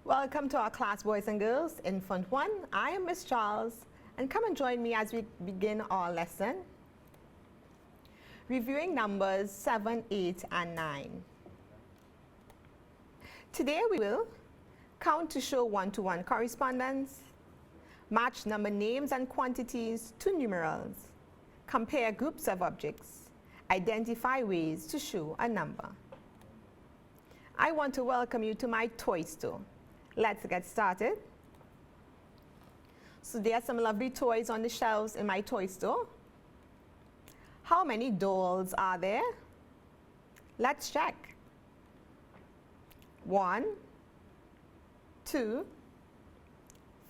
Welcome to our class, boys and girls. Infant 1, I am Miss Charles, and come and join me as we begin our lesson. Reviewing numbers 7, 8, and 9. Today we will count to show one-to-one correspondence, match number names and quantities to numerals, compare groups of objects, identify ways to show a number. I want to welcome you to my toy store. Let's get started. So there are some lovely toys on the shelves in my toy store. How many dolls are there? Let's check. 1, 2,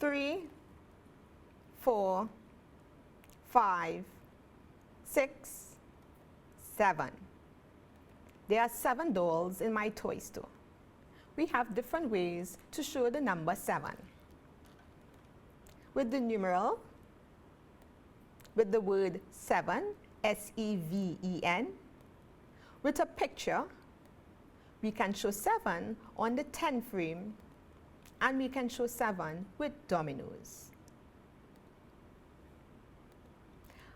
3, 4, 5, 6, 7. There are 7 dolls in my toy store. We have different ways to show the number 7. With the numeral, with the word 7, S-E-V-E-N, with a picture, we can show 7 on the 10 frame, and we can show 7 with dominoes.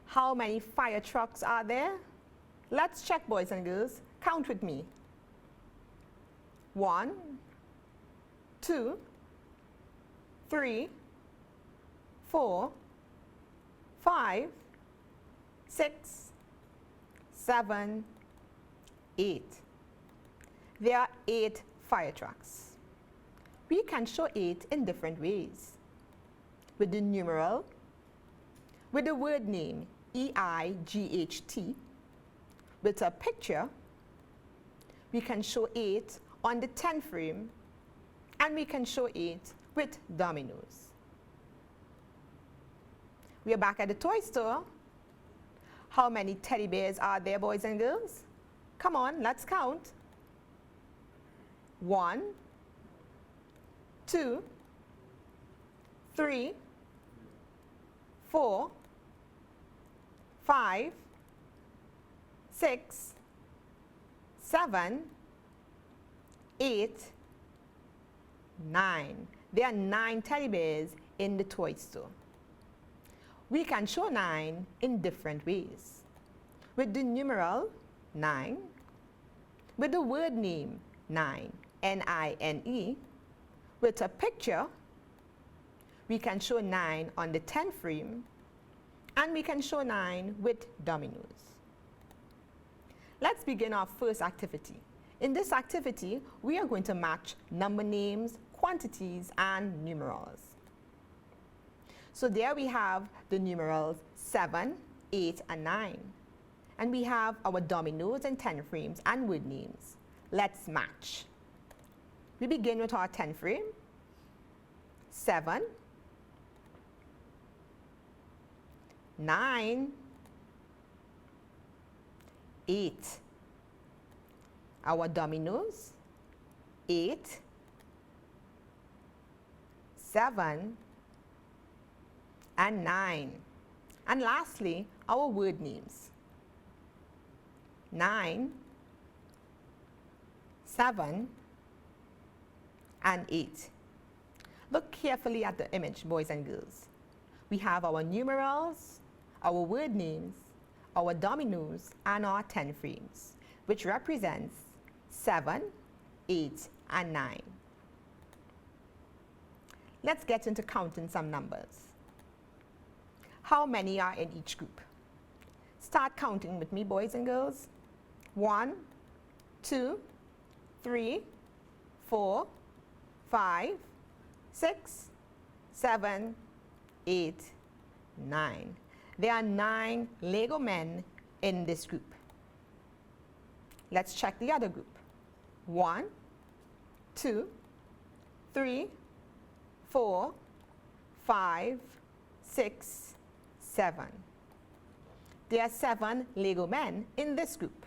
How many fire trucks are there? Let's check, boys and girls. Count with me. 1, 2, 3, 4, 5, 6, 7, 8. There are 8 fire trucks. We can show 8 in different ways. With the numeral, with the word name, E-I-G-H-T, with a picture, we can show 8 on the 10 frame, and we can show 8 with dominoes. We are back at the toy store. How many teddy bears are there, boys and girls? Come on, let's count. 1, 2, 3, 4, 5, 6, 7, 8, 9. There are 9 teddy bears in the toy store. We can show 9 in different ways. With the numeral 9, with the word name 9, N-I-N-E, with a picture, we can show 9 on the 10 frame, and we can show 9 with dominoes. Let's begin our first activity. In this activity, we are going to match number names, quantities, and numerals. So there we have the numerals 7, 8, and 9. And we have our dominoes and 10 frames and word names. Let's match. We begin with our 10 frame. 7, 9, 8. Our dominoes, 8, 7, and 9. And lastly, our word names, 9, 7, and 8. Look carefully at the image, boys and girls. We have our numerals, our word names, our dominoes, and our 10 frames, which represents 7, 8, and 9. Let's get into counting some numbers. How many are in each group? Start counting with me, boys and girls. 1, 2, 3, 4, 5, 6, 7, 8, 9. There are 9 Lego men in this group. Let's check the other group. 1, 2, 3, 4, 5, 6, 7. There are 7 Lego men in this group.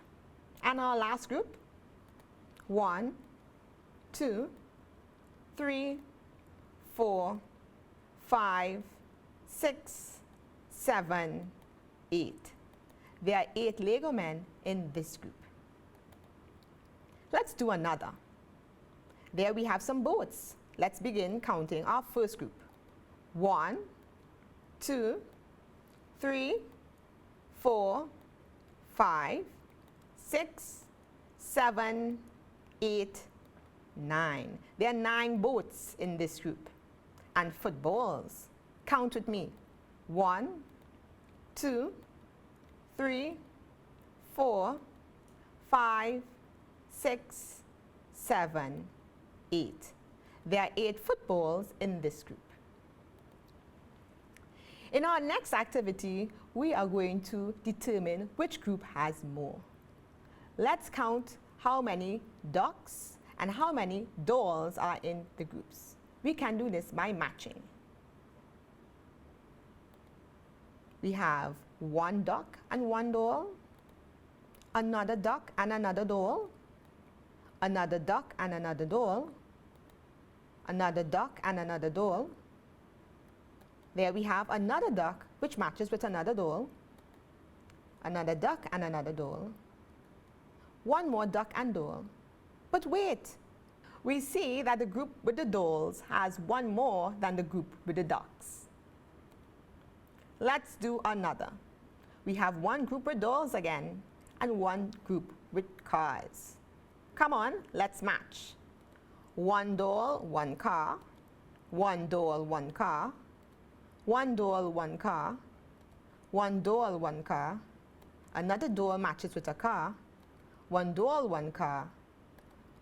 And our last group, 1, 2, 3, 4, 5, 6, 7, 8. There are 8 Lego men in this group. Let's do another. There we have some boats. let's begin counting our first group. 1, 2, 3, 4, 5, 6, 7, 8, 9. There are 9 boats in this group. And footballs. Count with me. 1, 2, 3, 4, 5, 6, 7, 8. There are 8 footballs in this group. In our next activity, we are going to determine which group has more. Let's count how many ducks and how many dolls are in the groups. We can do this by matching. We have 1 duck and 1 doll, another duck and another doll, another duck and another doll, another duck and another doll. There we have another duck which matches with another doll, another duck and another doll, 1 more duck and doll. But wait, we see that the group with the dolls has 1 more than the group with the ducks. Let's do another. We have 1 group with dolls again and 1 group with cars. Come on, let's match. 1 doll, 1 car, 1 doll, 1 car, 1 doll, 1 car, 1 doll, 1 car, another doll matches with a car, 1 doll, 1 car,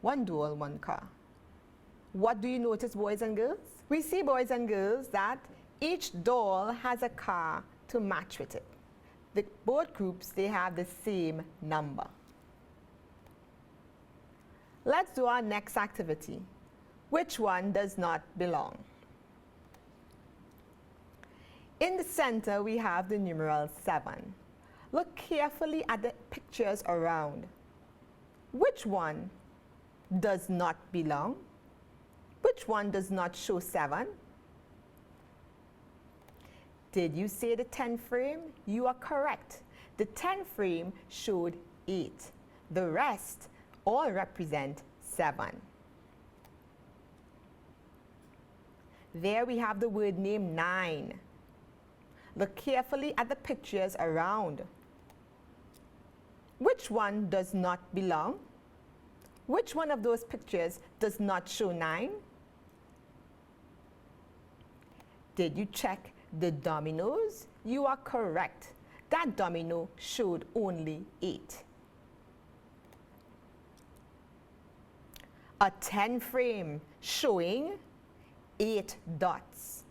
1 doll, 1 car. What do you notice, boys and girls? We see, boys and girls, that each doll has a car to match with it. Both groups, they have the same number. Let's do our next activity. Which one does not belong? In the center, we have the numeral 7. Look carefully at the pictures around. Which one does not belong? Which one does not show 7? Did you say the 10 frame? You are correct. The 10 frame showed 8. The rest all represent 7. There we have the word name 9. Look carefully at the pictures around. Which one does not belong? Which one of those pictures does not show 9? Did you check the dominoes? You are correct. That domino showed only 8. A 10 frame showing 8 dots.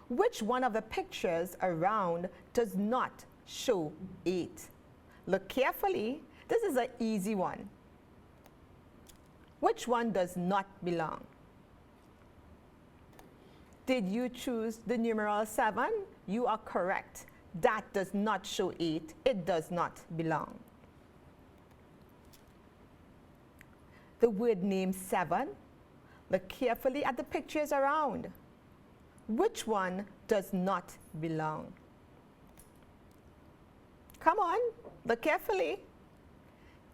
Which one of the pictures around does not show 8? Look carefully. This is an easy one. Which one does not belong? Did you choose the numeral 7? You are correct. That does not show 8. It does not belong. The word name 7. Look carefully at the pictures around. Which one does not belong? Come on, look carefully.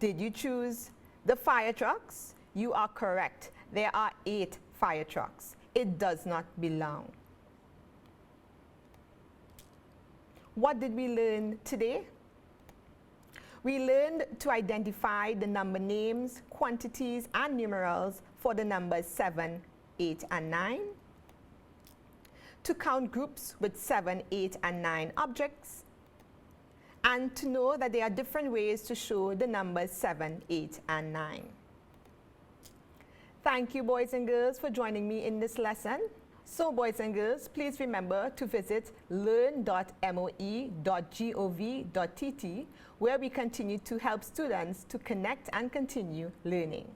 Did you choose the fire trucks? You are correct. There are 8 fire trucks. It does not belong. What did we learn today? We learned to identify the number names, quantities, and numerals for the numbers 7, 8, and 9. To count groups with 7, 8, and 9 objects. And to know that there are different ways to show the numbers 7, 8, and 9. Thank you, boys and girls, for joining me in this lesson. So, boys and girls, please remember to visit learn.moe.gov.tt, where we continue to help students to connect and continue learning.